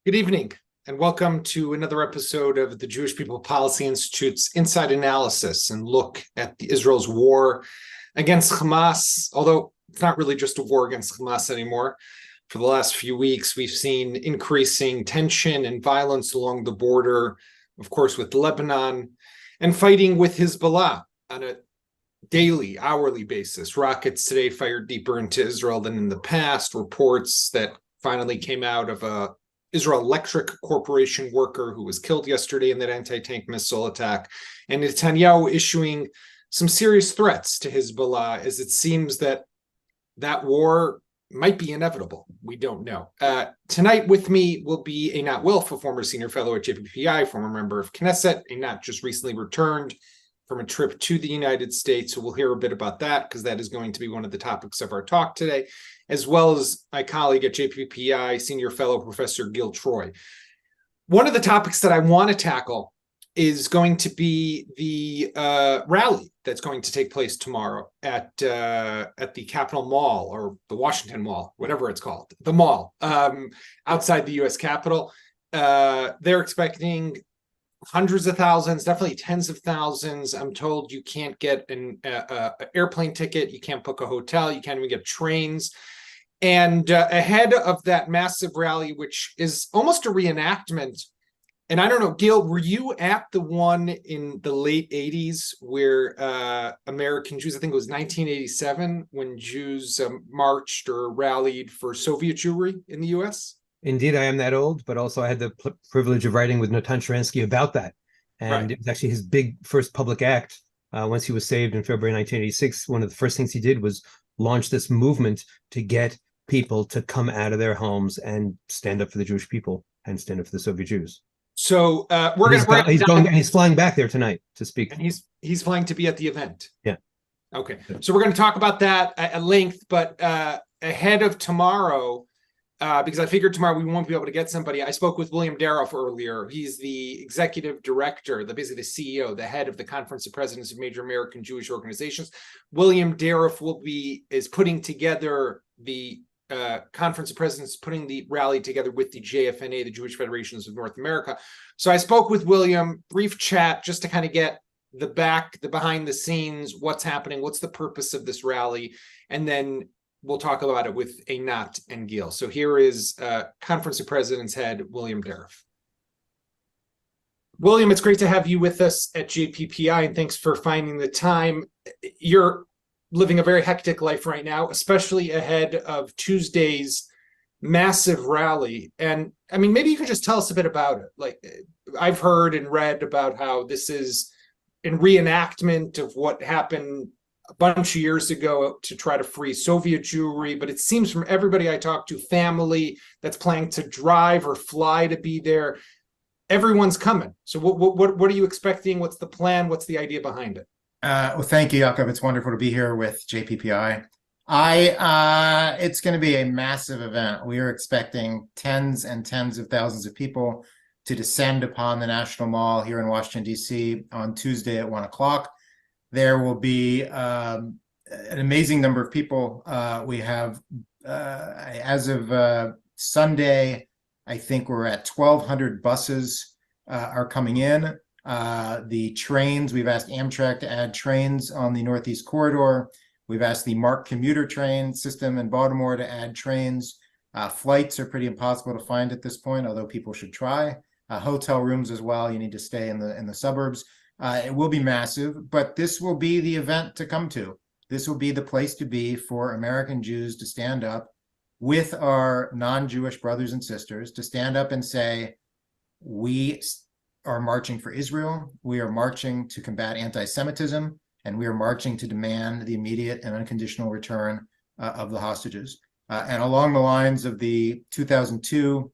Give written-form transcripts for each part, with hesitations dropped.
Good evening, and welcome to another episode of the Jewish People Policy Institute's Inside Analysis and look at Israel's war against Hamas, although it's not really just a war against Hamas anymore. For the last few weeks, we've seen increasing tension and violence along the border, of course, with Lebanon, and fighting with Hezbollah on a daily, hourly basis. Rockets today fired deeper into Israel than in the past. Reports that finally came out of a Israel Electric Corporation worker who was killed yesterday in that anti-tank missile attack, and Netanyahu issuing some serious threats to Hezbollah as it seems that war might be inevitable. We don't know. Tonight with me will be Einat Wilf, a former senior fellow at JPPI, former member of Knesset. Einat just recently returned from a trip to the United States, so we'll hear a bit about that because that is going to be one of the topics of our talk today, as well as my colleague at JPPI, senior fellow Professor Gil Troy. One of the topics that I want to tackle is going to be the rally that's going to take place tomorrow at the Capitol Mall, or the Washington Mall, whatever it's called, the mall outside the U.S. Capitol. They're expecting hundreds of thousands, definitely tens of thousands. I'm told you can't get an airplane ticket, you can't book a hotel, you can't even get trains. And ahead of that massive rally, which is almost a reenactment, and I don't know, Gil, were you at the one in the late 80s where American Jews, I think it was 1987, when Jews marched or rallied for Soviet Jewry in the U.S.? Indeed, I am that old, but also I had the privilege of writing with Natan Sharansky about that. And It was actually his big first public act. Once he was saved in February 1986, one of the first things he did was launch this movement to get people to come out of their homes and stand up for the Jewish people and stand up for the Soviet Jews. So he's flying back there tonight to speak. And he's flying to be at the event. Yeah. Okay. So we're going to talk about that at length, but ahead of tomorrow, because I figured tomorrow we won't be able to get somebody. I spoke with William Daroff earlier. He's the executive director, basically the CEO, the head of the Conference of Presidents of Major American Jewish Organizations. William Daroff is putting together the Conference of Presidents, putting the rally together with the JFNA, the Jewish Federations of North America. So I spoke with William, brief chat, just to kind of get the behind the scenes, what's happening, what's the purpose of this rally, and then we'll talk about it with Einat and Gil. So here is Conference of Presidents head, William Daroff. William, it's great to have you with us at JPPI, and thanks for finding the time. You're living a very hectic life right now, especially ahead of Tuesday's massive rally. And I mean, maybe you can just tell us a bit about it. Like, I've heard and read about how this is a reenactment of what happened a bunch of years ago to try to free Soviet Jewry, but it seems from everybody I talk to, family that's planning to drive or fly to be there, everyone's coming. So what are you expecting? What's the plan? What's the idea behind it? Well, thank you, Jakob. It's wonderful to be here with JPPI. It's going to be a massive event. We are expecting tens and tens of thousands of people to descend upon the National Mall here in Washington, D.C. on Tuesday at 1 o'clock. There will be an amazing number of people. We have, as of Sunday, I think we're at 1,200 buses are coming in. The trains, we've asked Amtrak to add trains on the Northeast Corridor. We've asked the MARC commuter train system in Baltimore to add trains. Flights are pretty impossible to find at this point, although people should try. Hotel rooms as well. You need to stay in the suburbs. It will be massive, but this will be the event to come to. This will be the place to be for American Jews to stand up with our non-Jewish brothers and sisters, to stand up and say, we are marching for Israel, we are marching to combat anti-Semitism, and we are marching to demand the immediate and unconditional return of the hostages. And along the lines of the 2002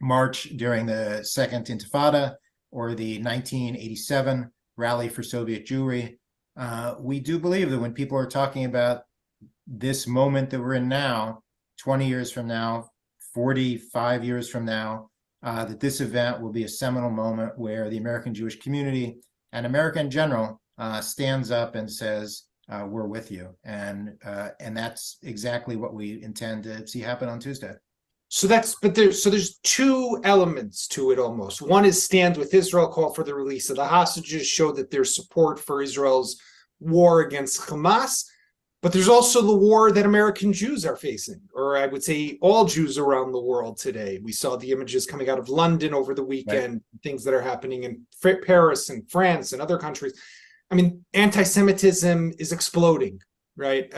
march during the Second Intifada, or the 1987 rally for Soviet Jewry, we do believe that when people are talking about this moment that we're in now, 20 years from now, 45 years from now, that this event will be a seminal moment where the American Jewish community and America in general stands up and says, we're with you. And that's exactly what we intend to see happen on Tuesday. there's two elements to it almost. One is stand with Israel, call for the release of the hostages, show that there's support for Israel's war against Hamas. But there's also the war that American Jews are facing, or I would say all Jews around the world today. We saw the images coming out of London over the weekend, right. Things that are happening in Paris and France and other countries. I mean, anti-Semitism is exploding, right?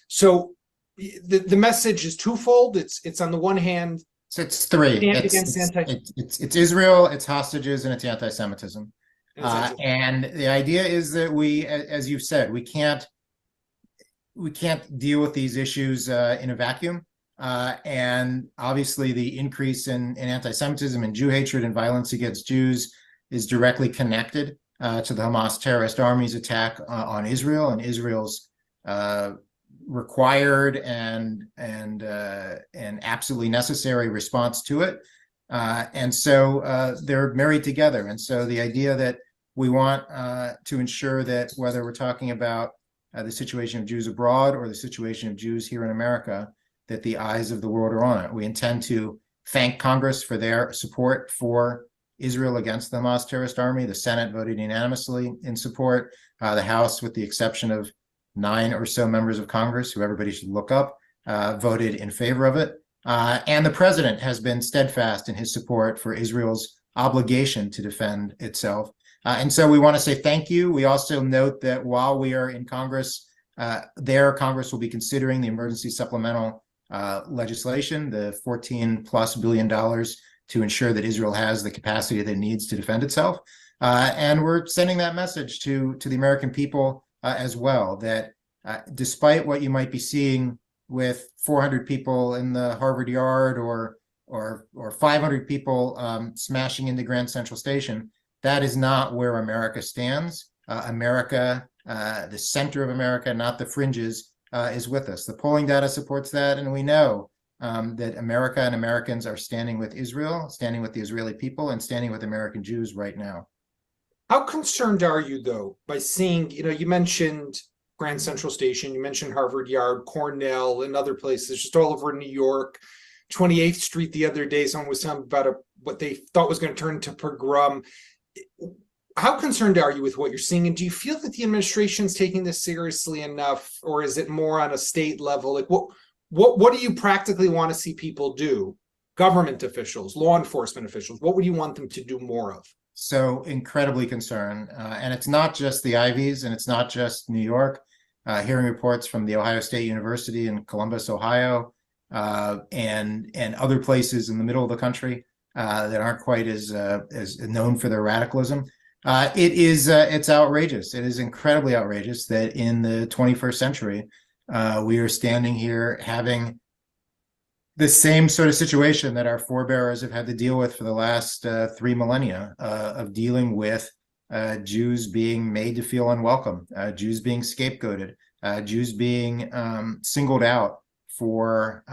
So the message is twofold. It's on the one hand, so it's three. It's Israel, it's hostages, and it's anti-Semitism. And the idea is that we, as you've said, we can't deal with these issues in a vacuum. And obviously the increase in anti-Semitism and Jew hatred and violence against Jews is directly connected to the Hamas terrorist army's attack on Israel and Israel's required and absolutely necessary response to it. And so they're married together. And so the idea that we want to ensure that whether we're talking about the situation of Jews abroad or the situation of Jews here in America, that the eyes of the world are on it. We intend to thank Congress for their support for Israel against the Hamas terrorist army. The Senate voted unanimously in support. The House, with the exception of 9 or so members of Congress, who everybody should look up, voted in favor of it. And the president has been steadfast in his support for Israel's obligation to defend itself. And so we want to say thank you. We also note that while we are in Congress, Congress will be considering the emergency supplemental legislation, the $14+ billion to ensure that Israel has the capacity that it needs to defend itself. And we're sending that message to the American people as well, that despite what you might be seeing with 400 people in the Harvard Yard or 500 people smashing into Grand Central Station, that is not where America stands. America, the center of America, not the fringes, is with us. The polling data supports that, and we know that America and Americans are standing with Israel, standing with the Israeli people, and standing with American Jews right now. How concerned are you, though, by seeing, you mentioned Grand Central Station, you mentioned Harvard Yard, Cornell, and other places, just all over New York, 28th Street the other day, someone was talking about what they thought was going to turn into pogrom. How concerned are you with what you're seeing? And do you feel that the administration's taking this seriously enough, or is it more on a state level? Like what do you practically want to see people do? Government officials, law enforcement officials, what would you want them to do more of? So incredibly concerned. And it's not just the Ivies, and it's not just New York. Hearing reports from the Ohio State University in Columbus, Ohio, and other places in the middle of the country that aren't quite as known for their radicalism. It's outrageous. It is incredibly outrageous that in the 21st century, we are standing here having the same sort of situation that our forebears have had to deal with for the last 3 millennia, of dealing with Jews being made to feel unwelcome, Jews being scapegoated, Jews being singled out for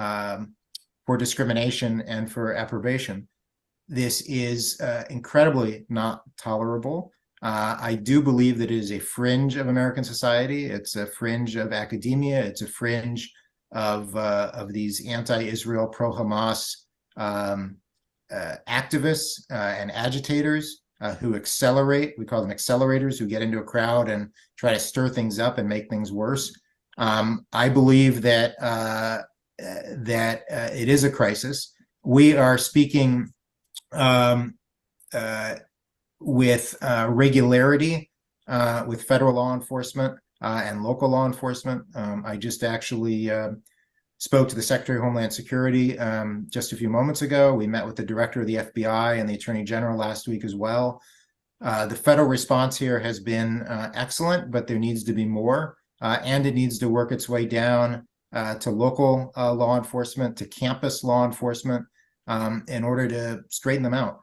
discrimination and for approbation. This is incredibly not tolerable. I do believe that it is a fringe of American society. It's a fringe of academia. It's a fringe of these anti-Israel, pro-Hamas activists and agitators who accelerate. We call them accelerators, who get into a crowd and try to stir things up and make things worse. I believe that it is a crisis. We are speaking with regularity with federal law enforcement and local law enforcement. I just actually spoke to the Secretary of Homeland Security just a few moments ago. We met with the director of the FBI and the Attorney General last week as well. The federal response here has been excellent, but there needs to be more, and it needs to work its way down to local law enforcement, to campus law enforcement, in order to straighten them out.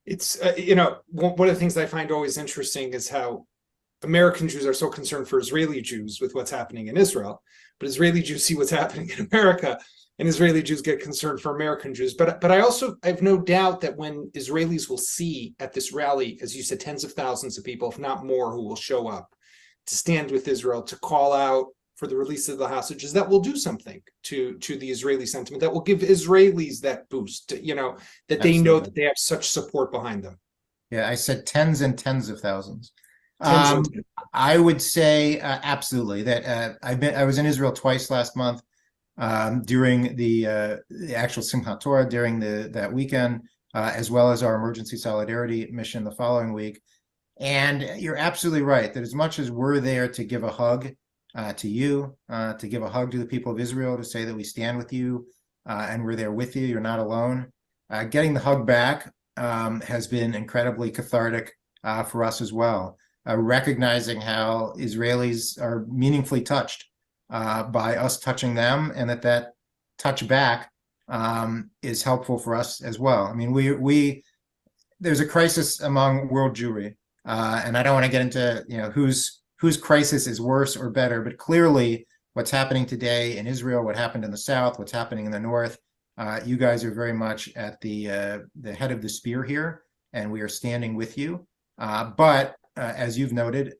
It's, one of the things I find always interesting is how American Jews are so concerned for Israeli Jews with what's happening in Israel, but Israeli Jews see what's happening in America, and Israeli Jews get concerned for American Jews. But I have no doubt that when Israelis will see at this rally, as you said, tens of thousands of people, if not more, who will show up to stand with Israel, to call out for the release of the hostages that will do something to the Israeli sentiment, that will give Israelis that boost, that they know that they have such support behind them. Yeah, I said tens and tens of thousands. I would say absolutely that I was in Israel twice last month during the actual Simchat Torah during that weekend, as well as our emergency solidarity mission the following week. And you're absolutely right that as much as we're there to give a hug to you, to give a hug to the people of Israel, to say that we stand with you and we're there with you, you're not alone. Getting the hug back has been incredibly cathartic for us as well. Recognizing how Israelis are meaningfully touched by us touching them, and that touch back is helpful for us as well. I mean, we there's a crisis among world Jewry, and I don't want to get into whose crisis is worse or better, but clearly what's happening today in Israel, what happened in the south, what's happening in the north, you guys are very much at the head of the spear here, and we are standing with you. But as you've noted,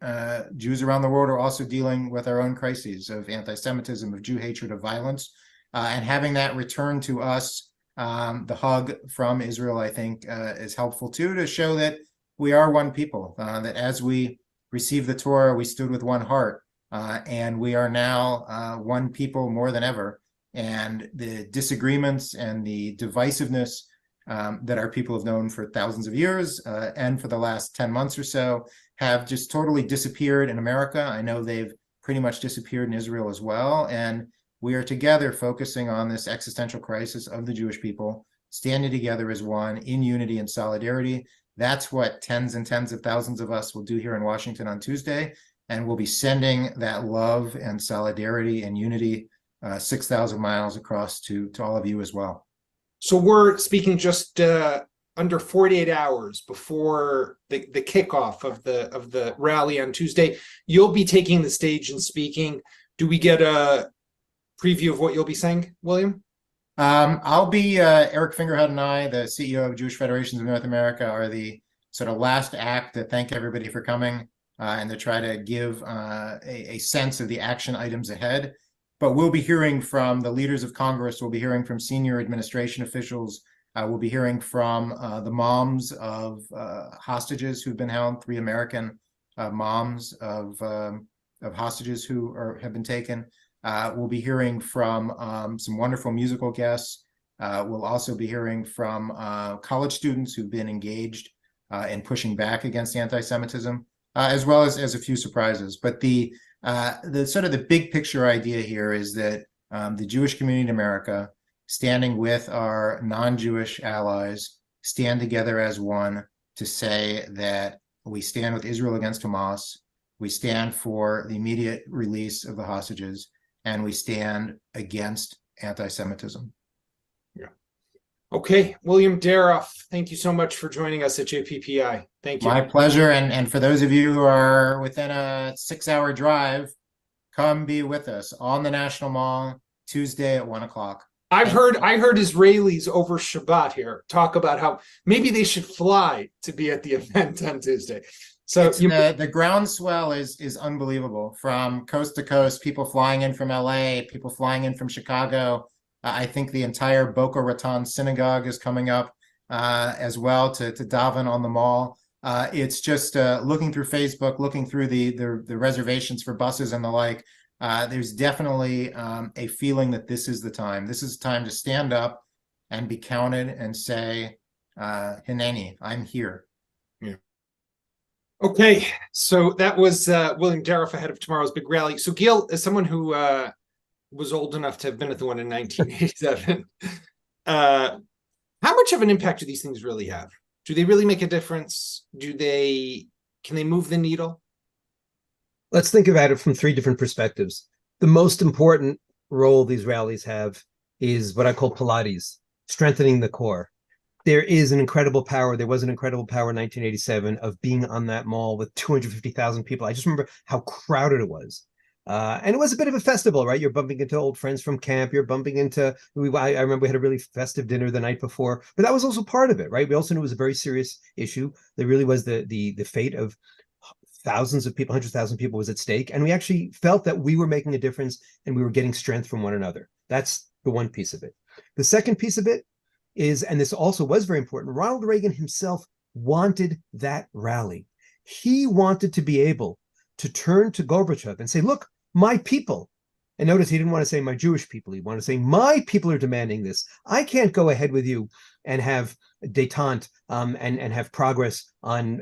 Jews around the world are also dealing with our own crises of anti-Semitism, of Jew hatred, of violence, and having that return to us, the hug from Israel, I think, is helpful too, to show that we are one people, that as we received the Torah, we stood with one heart, and we are now one people more than ever. And the disagreements and the divisiveness that our people have known for thousands of years and for the last 10 months or so have just totally disappeared in America. I know they've pretty much disappeared in Israel as well. And we are together focusing on this existential crisis of the Jewish people, standing together as one in unity and solidarity. That's what tens and tens of thousands of us will do here in Washington on Tuesday. And we'll be sending that love and solidarity and unity 6,000 miles across to all of you as well. So we're speaking just under 48 hours before the kickoff of the rally on Tuesday. You'll be taking the stage and speaking. Do we get a preview of what you'll be saying, William? I'll be Eric Fingerhut and I, the CEO of Jewish Federations of North America, are the sort of last act to thank everybody for coming and to try to give a sense of the action items ahead. But we'll be hearing from the leaders of Congress. We'll be hearing from senior administration officials. We'll be hearing from the moms of hostages who've been held, 3 American moms of hostages who have been taken. We'll be hearing from some wonderful musical guests. We'll also be hearing from college students who've been engaged in pushing back against anti-Semitism, as well as a few surprises. But the sort of the big picture idea here is that the Jewish community in America, standing with our non-Jewish allies, stand together as one to say that we stand with Israel against Hamas, we stand for the immediate release of the hostages, and we stand against anti-Semitism. Yeah. Okay, William Daroff, thank you so much for joining us at JPPI. Thank you. My pleasure. And for those of you who are within a 6-hour drive, come be with us on the National Mall Tuesday at 1 o'clock. I heard Israelis over Shabbat here talk about how maybe they should fly to be at the event on Tuesday. So the groundswell is unbelievable, from coast to coast, people flying in from LA, people flying in from Chicago. I think the entire Boca Raton synagogue is coming up as well to daven on the mall. It's just looking through Facebook, looking through the reservations for buses and the like. There's definitely a feeling that this is the time. This is time to stand up and be counted and say, Hineni, I'm here. Yeah. Okay, so that was William Daroff ahead of tomorrow's big rally. So Gil, as someone who was old enough to have been at the one in 1987, how much of an impact do these things really have? Do they really make a difference? Can they move the needle? Let's think about it from 3 different perspectives. The most important role these rallies have is what I call Pilates, strengthening the core. There is an incredible power. There was an incredible power in 1987 of being on that mall with 250,000 people. I just remember how crowded it was. And it was a bit of a festival, right? You're bumping into old friends from camp. You're bumping into, I remember we had a really festive dinner the night before, but that was also part of it, right? We also knew it was a very serious issue. There really was the fate of thousands of people, 100,000 people was at stake. And we actually felt that we were making a difference and we were getting strength from one another. That's the one piece of it. The second piece of it is, and this also was very important, Ronald Reagan himself wanted that rally. He wanted to be able to turn to Gorbachev and say, look, my people. And notice he didn't want to say my Jewish people. He wanted to say my people are demanding this. I can't go ahead with you and have détente and have progress on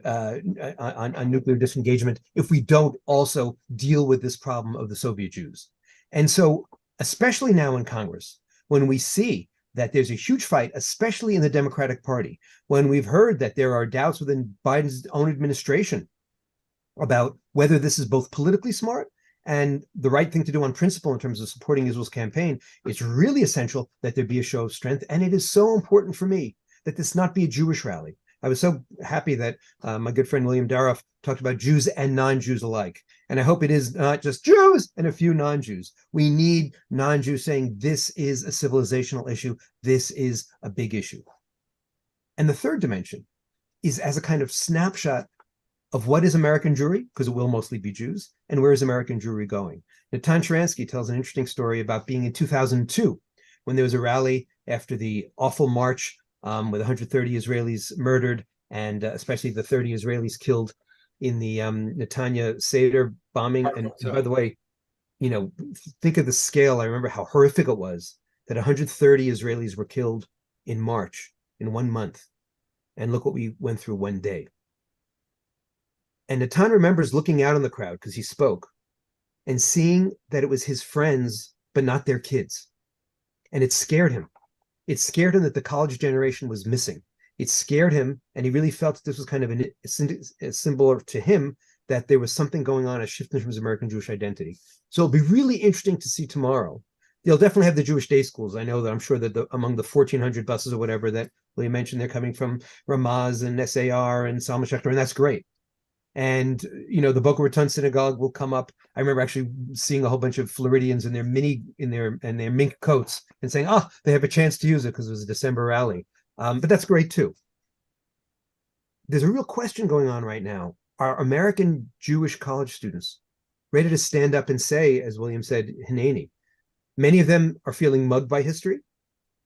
nuclear disengagement if we don't also deal with this problem of the Soviet Jews. And so, especially now in Congress, when we see that there's a huge fight, especially in the Democratic Party, when we've heard that there are doubts within Biden's own administration about whether this is both politically smart and the right thing to do on principle in terms of supporting Israel's campaign, it's really essential that there be a show of strength. And it is so important for me that this not be a Jewish rally. I was so happy that my good friend William Daroff talked about Jews and non-Jews alike. And I hope it is not just Jews and a few non-Jews. We need non-Jews saying this is a civilizational issue. This is a big issue. And the third dimension is as a kind of snapshot of what is American Jewry, because it will mostly be Jews, and where is American Jewry going? Natan Sharansky tells an interesting story about being in 2002, when there was a rally after the awful march with 130 Israelis murdered, and especially the 30 Israelis killed in the Netanya Seder bombing. And by the way, you know, think of the scale. I remember how horrific it was that 130 Israelis were killed in March, in 1 month. And look what we went through one day. And Natan remembers looking out on the crowd because he spoke and seeing that it was his friends, but not their kids. And it scared him. It scared him that the college generation was missing. It scared him, and he really felt that this was kind of a symbol to him that there was something going on, a shift in terms of American Jewish identity. So it'll be really interesting to see tomorrow. They'll definitely have the Jewish day schools. I know that I'm sure that among the 1,400 buses or whatever that William mentioned, they're coming from Ramaz and SAR and Salma Schechter, and that's great. And, you know, the Boca Raton Synagogue will come up. I remember actually seeing a whole bunch of Floridians in their mink coats and saying, oh, they have a chance to use it because it was a December rally. But that's great, too. There's a real question going on right now. Are American Jewish college students ready to stand up and say, as William said, Hineni? Many of them are feeling mugged by history,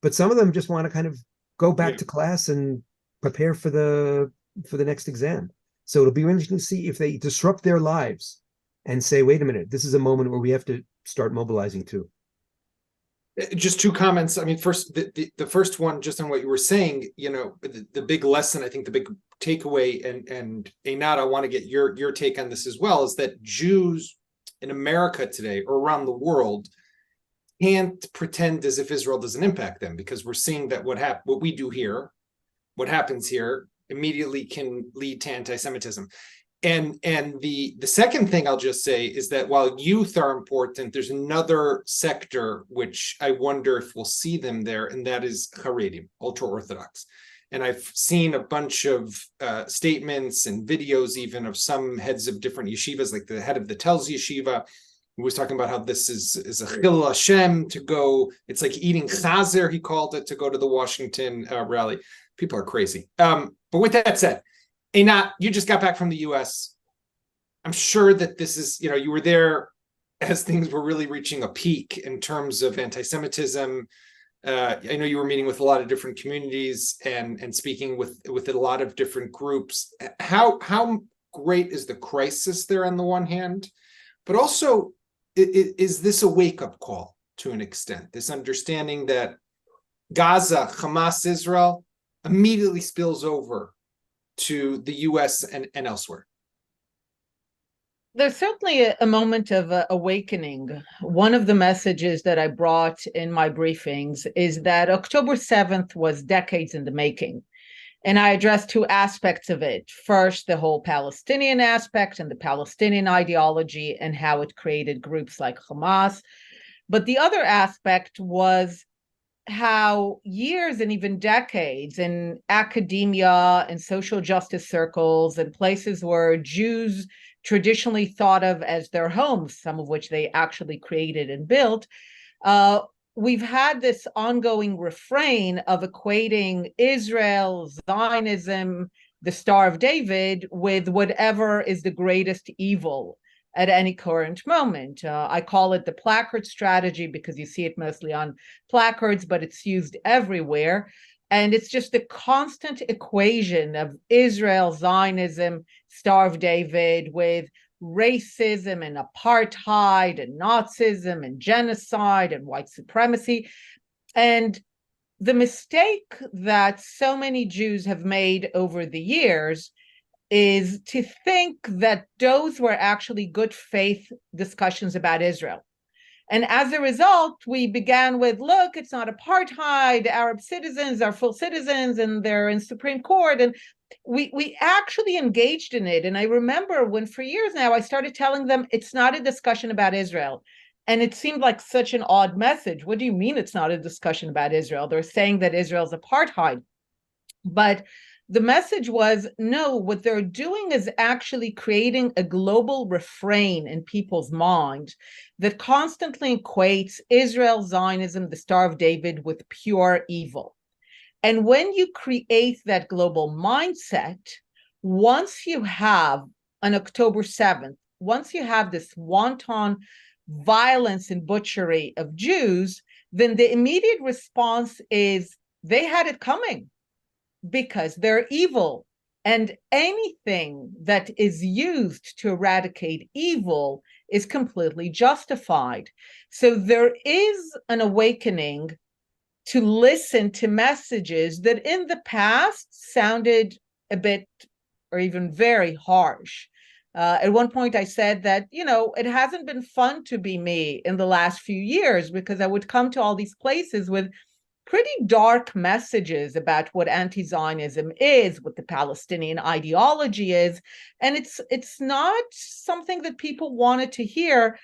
but some of them just want to kind of go back to class and prepare for the next exam. So it'll be interesting to see if they disrupt their lives and say, wait a minute, this is a moment where we have to start mobilizing too. Just two comments. I mean, first, the first one, just on what you were saying, you know, the big lesson, I think the big takeaway, and Einat, I want to get your take on this as well, is that Jews in America today or around the world can't pretend as if Israel doesn't impact them, because we're seeing that what we do here, what happens here, immediately can lead to anti-Semitism. And the second thing I'll just say is that while youth are important, there's another sector which I wonder if we'll see them there, and that is Haredim, ultra-Orthodox. And I've seen a bunch of statements and videos even of some heads of different yeshivas, like the head of the Telz yeshiva, who was talking about how this is a chil Hashem to go. It's like eating chazer, he called it, to go to the Washington rally. People are crazy. But with that said, Einat, you just got back from the U.S. I'm sure that this is, you know, you were there as things were really reaching a peak in terms of anti-Semitism. I know you were meeting with a lot of different communities and speaking with a lot of different groups. How great is the crisis there on the one hand, but also is this a wake-up call to an extent? This understanding that Gaza, Hamas, Israel immediately spills over to the U.S. and elsewhere. There's certainly a moment of awakening. One of the messages that I brought in my briefings is that October 7th was decades in the making. And I addressed two aspects of it. First, the whole Palestinian aspect and the Palestinian ideology and how it created groups like Hamas. But the other aspect was how years and even decades in academia and social justice circles and places where Jews traditionally thought of as their homes, some of which they actually created and built, we've had this ongoing refrain of equating Israel, Zionism, the Star of David with whatever is the greatest evil at any current moment. I call it the placard strategy because you see it mostly on placards, but it's used everywhere. And it's just the constant equation of Israel, Zionism, Star of David with racism and apartheid and Nazism and genocide and white supremacy. And the mistake that so many Jews have made over the years is to think that those were actually good faith discussions about Israel. And as a result, we began with, look, it's not apartheid, Arab citizens are full citizens and they're in Supreme Court. And we actually engaged in it. And I remember when for years now, I started telling them it's not a discussion about Israel. And it seemed like such an odd message. What do you mean it's not a discussion about Israel? They're saying that Israel's apartheid. But the message was, no, what they're doing is actually creating a global refrain in people's mind that constantly equates Israel, Zionism, the Star of David with pure evil. And when you create that global mindset, once you have on October 7th, once you have this wanton violence and butchery of Jews, then the immediate response is they had it coming because they're evil. And anything that is used to eradicate evil is completely justified. So there is an awakening to listen to messages that in the past sounded a bit or even very harsh. At one point I said that, it hasn't been fun to be me in the last few years because I would come to all these places with pretty dark messages about what anti-Zionism is, what the Palestinian ideology is, and it's not something that people wanted to hear.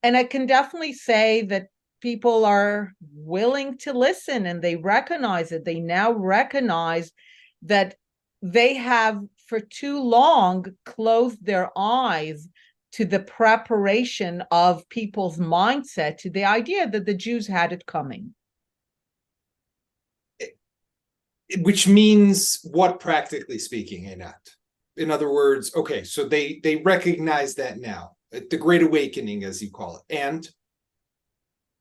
And I can definitely say that people are willing to listen and they recognize it. They now recognize that they have for too long closed their eyes to the preparation of people's mindset to the idea that the Jews had it coming. Which means what, practically speaking, Einat? In other words, okay, so they recognize that now, the Great Awakening, as you call it, and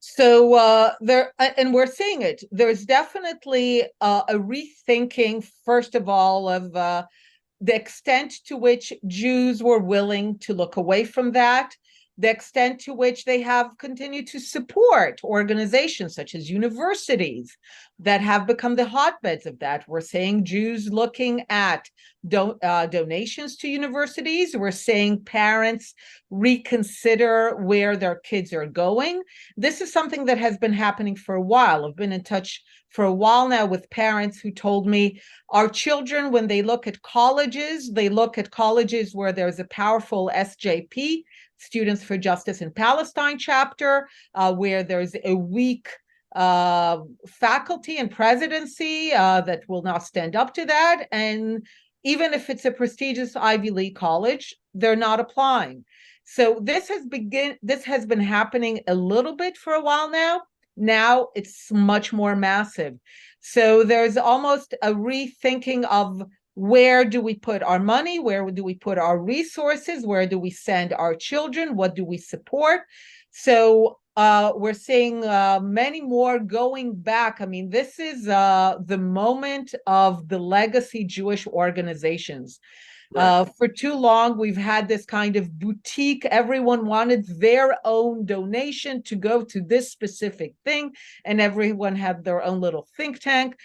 so and we're seeing it. There's definitely a rethinking, first of all, of the extent to which Jews were willing to look away from that, the extent to which they have continued to support organizations such as universities that have become the hotbeds of that. We're seeing Jews looking at donations to universities. We're seeing parents reconsider where their kids are going. This is something that has been happening for a while. I've been in touch for a while now with parents who told me our children, when they look at colleges, they look at colleges where there's a powerful SJP, Students for Justice in Palestine chapter, where there's a weak faculty and presidency that will not stand up to that. And even if it's a prestigious Ivy League college, they're not applying. So this has been happening a little bit for a while now. Now it's much more massive. So there's almost a rethinking of where do we put our money? Where do we put our resources? Where do we send our children? What do we support? So we're seeing many more going back. I mean, this is the moment of the legacy Jewish organizations. Right. For too long, we've had this kind of boutique. Everyone wanted their own donation to go to this specific thing, and everyone had their own little think tank.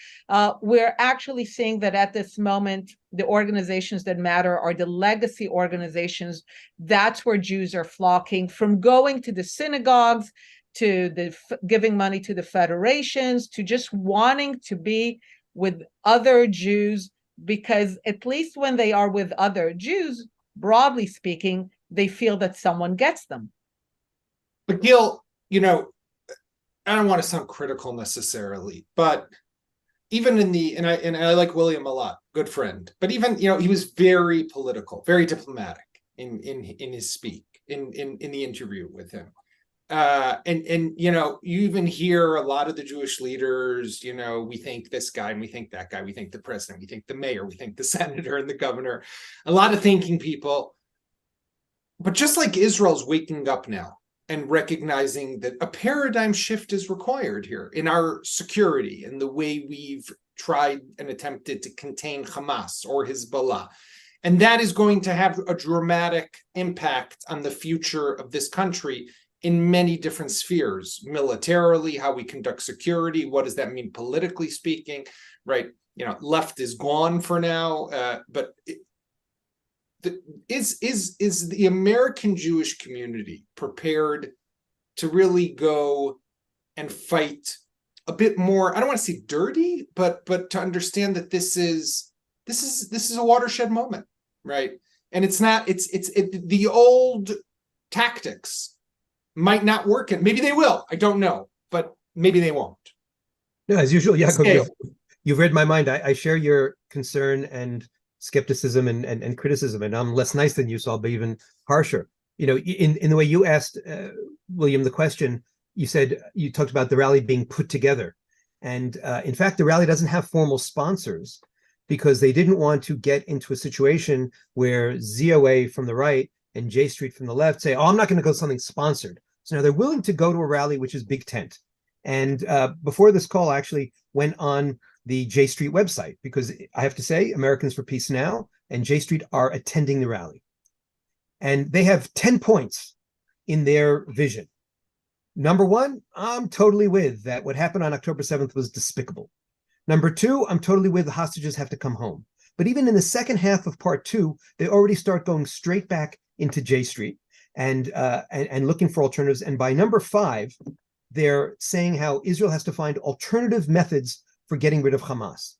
We're actually seeing that at this moment, the organizations that matter are the legacy organizations. That's where Jews are flocking, from going to the synagogues, to the giving money to the federations, to just wanting to be with other Jews, because at least when they are with other Jews, broadly speaking, they feel that someone gets them. But Gil, I don't want to sound critical necessarily, but even and I like William a lot, good friend, but even, he was very political, very diplomatic in his speak, in the interview with him. And you even hear a lot of the Jewish leaders, we think this guy and we think that guy, we think the president, we think the mayor, we think the senator and the governor, a lot of thinking people. But just like Israel's waking up now and recognizing that a paradigm shift is required here in our security and the way we've tried and attempted to contain Hamas or Hezbollah. And that is going to have a dramatic impact on the future of this country in many different spheres, militarily, how we conduct security, what does that mean politically speaking, right? Left is gone for now, but is the American Jewish community prepared to really go and fight a bit more? I don't want to say dirty, but to understand that this is a watershed moment, right? And it's not. The old tactics might not work, and maybe they will. I don't know, but maybe they won't. No, as usual, Yaakov, you've read my mind. I share your concern and skepticism and criticism, and I'm less nice than you, so I'll be even harsher. In the way you asked William the question, you talked about the rally being put together, and in fact, the rally doesn't have formal sponsors because they didn't want to get into a situation where ZOA from the right and J Street from the left say, "Oh, I'm not going to go to something sponsored." So now they're willing to go to a rally which is big tent. And before this call, I actually went on the J Street website because I have to say, Americans for Peace Now and J Street are attending the rally. And they have 10 points in their vision. Number one, I'm totally with that. What happened on October 7th was despicable. Number two, I'm totally with the hostages have to come home. But even in the second half of part two, they already start going straight back into J Street and looking for alternatives. And by number 5, they're saying how Israel has to find alternative methods for getting rid of Hamas.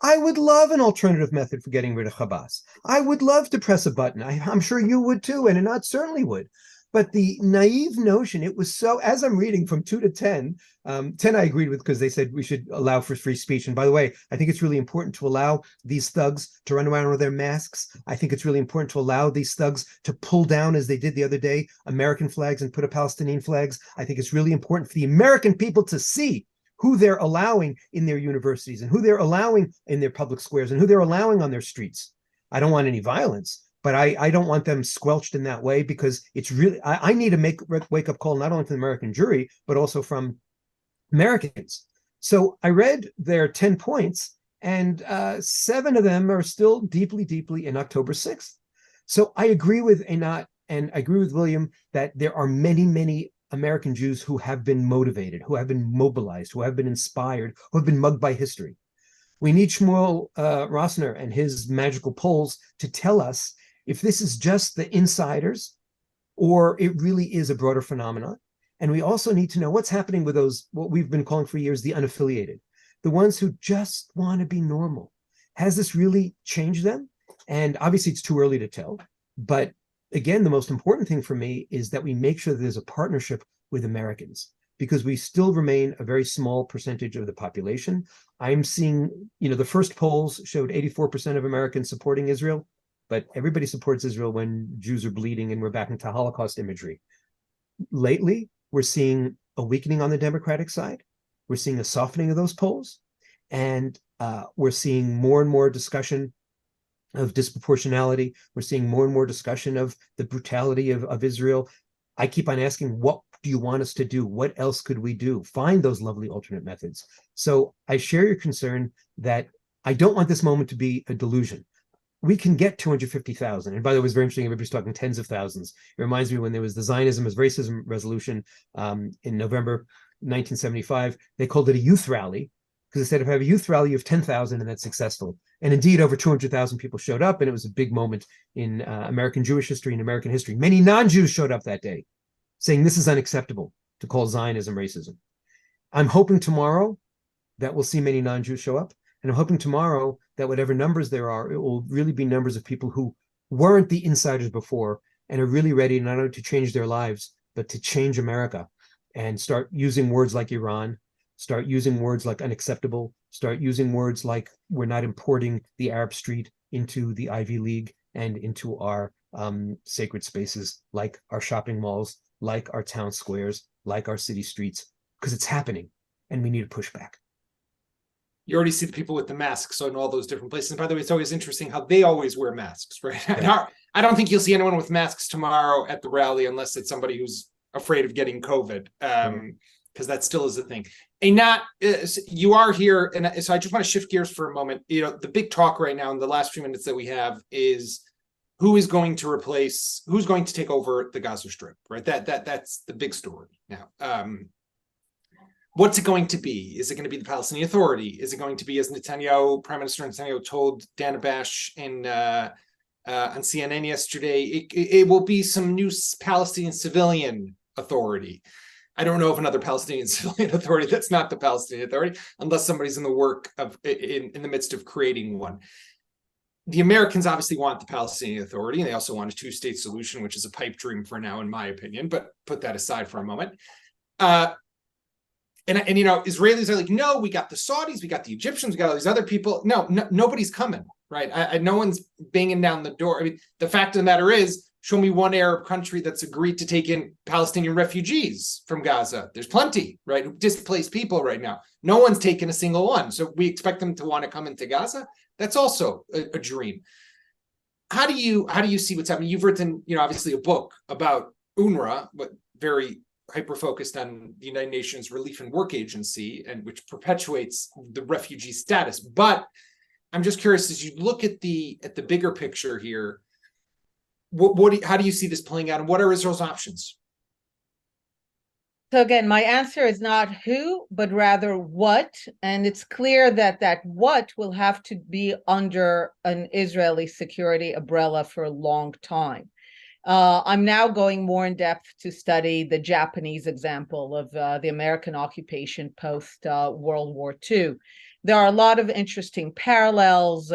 I would love an alternative method for getting rid of Hamas. I would love to press a button. I'm sure you would too, and Anat certainly would. But the naive notion, it was so, as I'm reading from 2 to 10, 10 I agreed with because they said we should allow for free speech. And by the way, I think it's really important to allow these thugs to run around with their masks. I think it's really important to allow these thugs to pull down, as they did the other day, American flags and put up Palestinian flags. I think it's really important for the American people to see who they're allowing in their universities and who they're allowing in their public squares and who they're allowing on their streets. I don't want any violence, but I don't want them squelched in that way because it's really, I need to wake up call not only from the American jury, but also from Americans. So I read their 10 points and 7 of them are still deeply, deeply in October 6th. So I agree with Einat and I agree with William that there are many, many American Jews who have been motivated, who have been mobilized, who have been inspired, who have been mugged by history. We need Shmuel Rossner and his magical polls to tell us if this is just the insiders or it really is a broader phenomenon. And we also need to know what's happening with those, what we've been calling for years, the unaffiliated, the ones who just want to be normal. Has this really changed them? And obviously it's too early to tell, but again, the most important thing for me is that we make sure that there's a partnership with Americans because we still remain a very small percentage of the population. I'm seeing, the first polls showed 84% of Americans supporting Israel, but everybody supports Israel when Jews are bleeding and we're back into Holocaust imagery. Lately, we're seeing a weakening on the Democratic side. We're seeing a softening of those polls, and we're seeing more and more discussion of disproportionality. We're seeing more and more discussion of the brutality of Israel. I keep on asking, what do you want us to do? What else could we do? Find those lovely alternate methods. So I share your concern that I don't want this moment to be a delusion. We can get 250,000. And by the way, it was very interesting. Everybody's talking tens of thousands. It reminds me when there was the Zionism as Racism resolution in November 1975, they called it a youth rally because instead of having a youth rally, you have 10,000 and that's successful. And indeed, over 200,000 people showed up, and it was a big moment in American Jewish history and American history. Many non-Jews showed up that day, saying this is unacceptable to call Zionism racism. I'm hoping tomorrow that we'll see many non-Jews show up, and I'm hoping tomorrow that whatever numbers there are, it will really be numbers of people who weren't the insiders before and are really ready not only to change their lives, but to change America and start using words like Iran, start using words like unacceptable, start using words like we're not importing the Arab street into the Ivy League and into our sacred spaces like our shopping malls, like our town squares, like our city streets, because it's happening and we need to push back. You already see the people with the masks in all those different places. And by the way, it's always interesting how they always wear masks, right? Right. I don't think you'll see anyone with masks tomorrow at the rally unless it's somebody who's afraid of getting COVID, because that still is a thing. You are here, and so I just want to shift gears for a moment. The big talk right now in the last few minutes that we have is who's going to take over the Gaza Strip, right? That's the big story now. What's it going to be? Is it going to be the Palestinian Authority? Is it going to be, as Prime Minister Netanyahu told Dana Bash on CNN yesterday, it will be some new Palestinian civilian authority. I don't know of another Palestinian civilian authority that's not the Palestinian Authority, unless somebody's in the midst of creating one. The Americans obviously want the Palestinian Authority, and they also want a two-state solution, which is a pipe dream for now, in my opinion, but put that aside for a moment. And Israelis are like, no, we got the Saudis, we got the Egyptians, we got all these other people. No, nobody's coming, right? No one's banging down the door. I mean, the fact of the matter is, show me one Arab country that's agreed to take in Palestinian refugees from Gaza. There's plenty, right? Displaced people right now. No one's taken a single one. So we expect them to want to come into Gaza. That's also a dream. How do you see what's happening? You've written, obviously a book about UNRWA, but very hyper-focused on the United Nations Relief and Work Agency, and which perpetuates the refugee status. But I'm just curious, as you look at the bigger picture here, how do you see this playing out, and what are Israel's options? So again, my answer is not who, but rather what. And it's clear that what will have to be under an Israeli security umbrella for a long time. I'm now going more in depth to study the Japanese example of the American occupation post World War II. There are a lot of interesting parallels.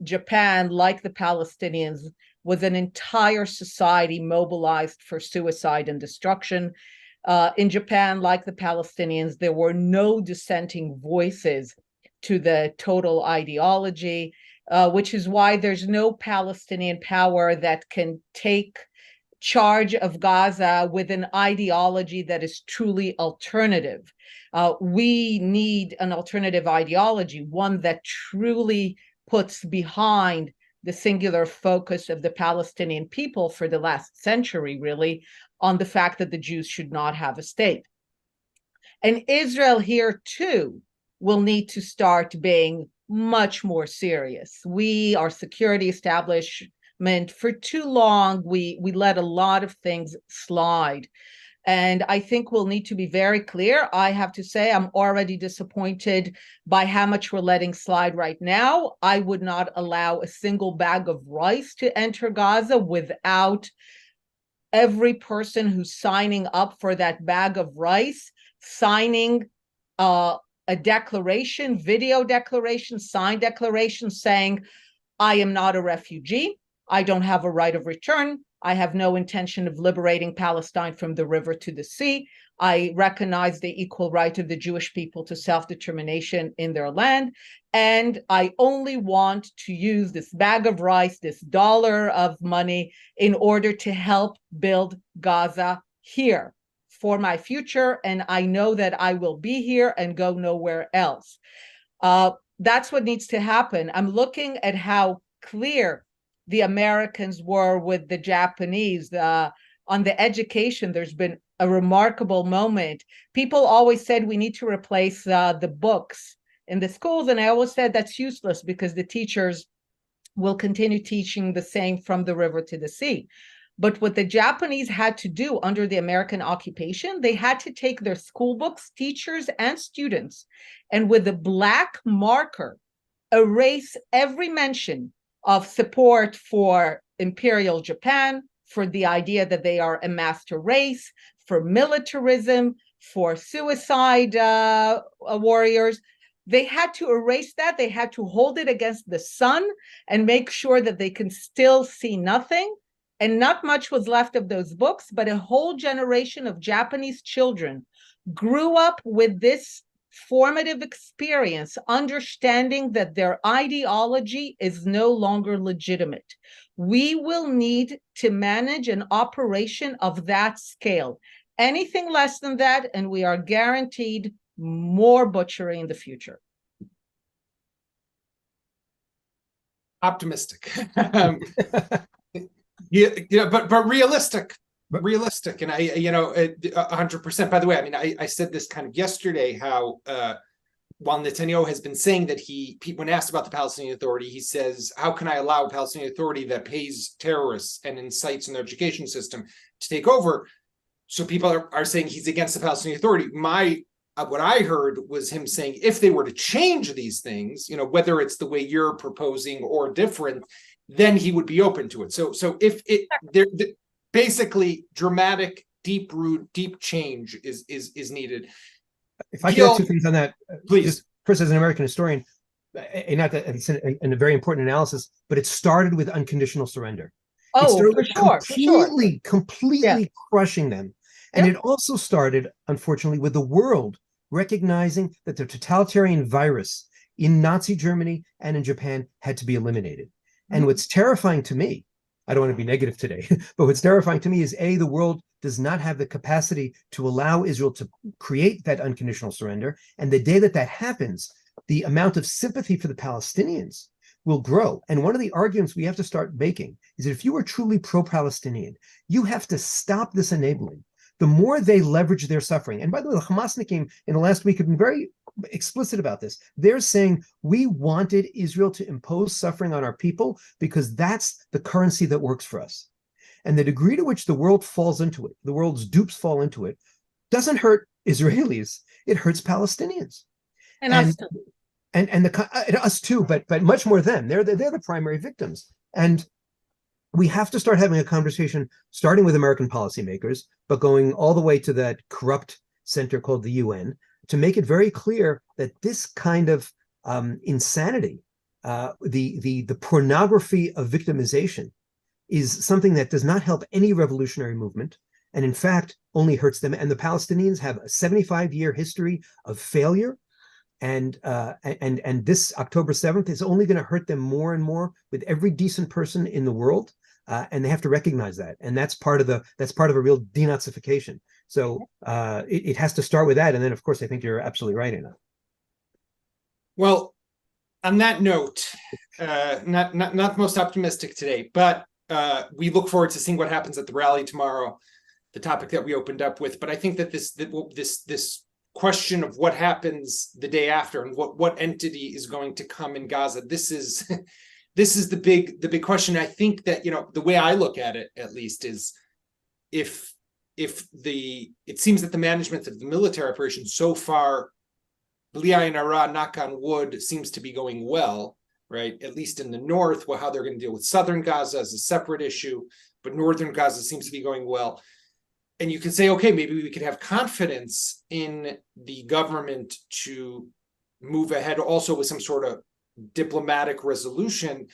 Japan, like the Palestinians, was an entire society mobilized for suicide and destruction. In Japan, like the Palestinians, there were no dissenting voices to the total ideology, which is why there's no Palestinian power that can take charge of Gaza with an ideology that is truly alternative. We need an alternative ideology, one that truly puts behind the singular focus of the Palestinian people for the last century, really, on the fact that the Jews should not have a state. And Israel here, too, will need to start being much more serious. Our security establishment, for too long, we let a lot of things slide. And I think we'll need to be very clear. I have to say, I'm already disappointed by how much we're letting slide right now. I would not allow a single bag of rice to enter Gaza without every person who's signing up for that bag of rice signing a declaration, video declaration, signed declaration saying, I am not a refugee. I don't have a right of return. I have no intention of liberating Palestine from the river to the sea. I recognize the equal right of the Jewish people to self-determination in their land. And I only want to use this bag of rice, this dollar of money, in order to help build Gaza here for my future. And I know that I will be here and go nowhere else. That's what needs to happen. I'm looking at how clear the Americans were with the Japanese. On the education, there's been a remarkable moment. People always said we need to replace the books in the schools, and I always said that's useless because the teachers will continue teaching the same from the river to the sea. But what the Japanese had to do under the American occupation, they had to take their school books, teachers and students, and with a black marker, erase every mention of support for Imperial Japan, for the idea that they are a master race, for militarism, for suicide warriors. They had to erase that. They had to hold it against the sun and make sure that they can still see nothing. And not much was left of those books, but a whole generation of Japanese children grew up with this formative experience, understanding that their ideology is no longer legitimate. We will need to manage an operation of that scale. Anything less than that, and we are guaranteed more butchery in the future. Optimistic. But realistic. Realistic, and 100%. By the way, I mean, I said this kind of yesterday, how while Netanyahu has been saying that when asked about the Palestinian Authority, he says, how can I allow a Palestinian Authority that pays terrorists and incites in their education system to take over? So people are saying he's against the Palestinian Authority. What I heard was him saying, if they were to change these things, whether it's the way you're proposing or different, then he would be open to it. So if basically dramatic, deep change is needed. If I could add 2 things on that, please. Just, Chris, as an American historian, not that it's a very important analysis, but it started with unconditional surrender. Oh, for sure. Completely crushing them. And it also started, unfortunately, with the world recognizing that the totalitarian virus in Nazi Germany and in Japan had to be eliminated. Mm-hmm. And what's terrifying to me, I don't want to be negative today, but what's terrifying to me is the world does not have the capacity to allow Israel to create that unconditional surrender. And the day that happens, the amount of sympathy for the Palestinians will grow. And one of the arguments we have to start making is that if you are truly pro-Palestinian, you have to stop this enabling. The more they leverage their suffering, and by the way, the Hamasnikim in the last week have been very explicit about this. They're saying we wanted Israel to impose suffering on our people because that's the currency that works for us. And the degree to which the world falls into it, the world's dupes fall into it, doesn't hurt Israelis. It hurts Palestinians. And us too. And us too, but much more them. They're the primary victims. And we have to start having a conversation, starting with American policymakers, but going all the way to that corrupt center called the UN, to make it very clear that this kind of insanity, the pornography of victimization, is something that does not help any revolutionary movement, and in fact only hurts them. And the Palestinians have a 75-year history of failure, and this October 7th is only going to hurt them more and more with every decent person in the world, and they have to recognize that. And that's part of a real denazification. So it has to start with that, and then of course I think you're absolutely right, Anna. Well, on that note, not the most optimistic today, but we look forward to seeing what happens at the rally tomorrow, the topic that we opened up with. But I think that this question of what happens the day after and what entity is going to come in Gaza, this is the big question. I think that the way I look at it, at least, is it seems that the management of the military operation so far, b'li ayin hara, knock on wood, seems to be going well. Right, at least in the north, how they're going to deal with southern Gaza is a separate issue, but northern Gaza seems to be going well. And you can say, okay, maybe we could have confidence in the government to move ahead also with some sort of diplomatic resolution,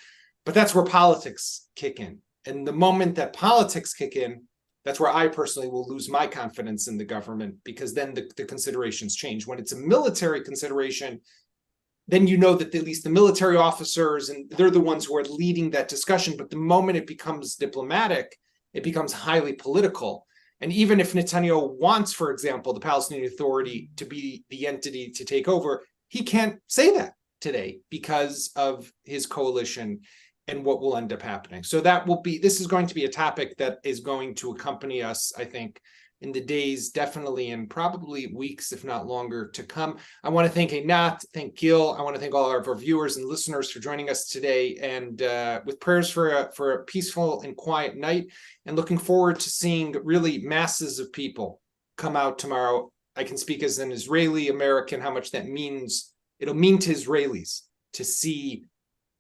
but that's where politics kick in. And the moment that politics kick in, that's where I personally will lose my confidence in the government, because then the considerations change. When it's a military consideration, then that at least the military officers, and they're the ones who are leading that discussion. But the moment it becomes diplomatic, it becomes highly political. And even if Netanyahu wants, for example, the Palestinian Authority to be the entity to take over, he can't say that today because of his coalition and what will end up happening. So this is going to be a topic that is going to accompany us, I think, in the days, definitely, and probably weeks, if not longer, to come. I want to thank Einat, thank Gil. I want to thank all of our viewers and listeners for joining us today, and with prayers for a peaceful and quiet night, and looking forward to seeing really masses of people come out tomorrow. I can speak as an Israeli American how much that means. It'll mean to Israelis to see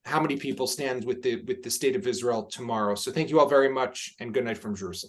how many people stand with the state of Israel tomorrow. So thank you all very much, and good night from Jerusalem.